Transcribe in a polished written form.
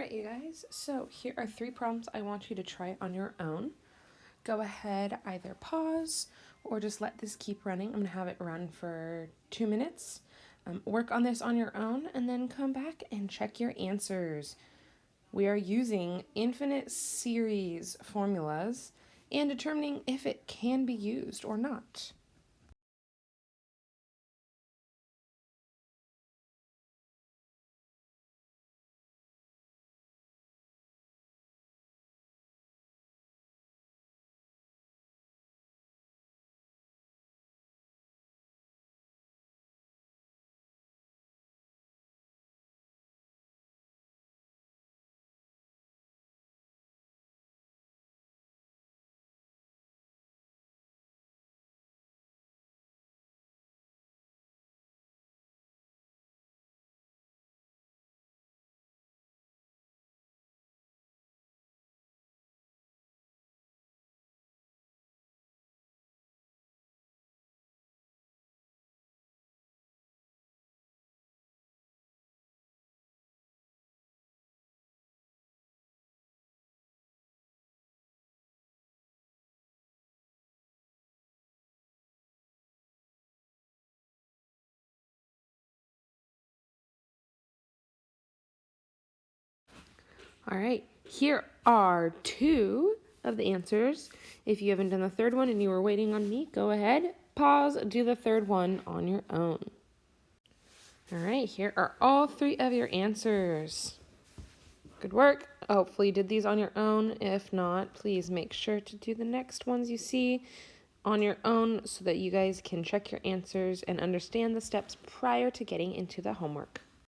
Alright, you guys, so here are 3 problems I want you to try on your own. Go ahead, either pause or just let this keep running. I'm going to have it run for 2 minutes. Work on this on your own and then come back and check your answers. We are using infinite series formulas and determining if it can be used or not. All right, here are 2 of the answers. If you haven't done the third one and you were waiting on me, go ahead, pause, do the third one on your own. All right, here are all 3 of your answers. Good work. Hopefully you did these on your own. If not, please make sure to do the next ones you see on your own so that you guys can check your answers and understand the steps prior to getting into the homework.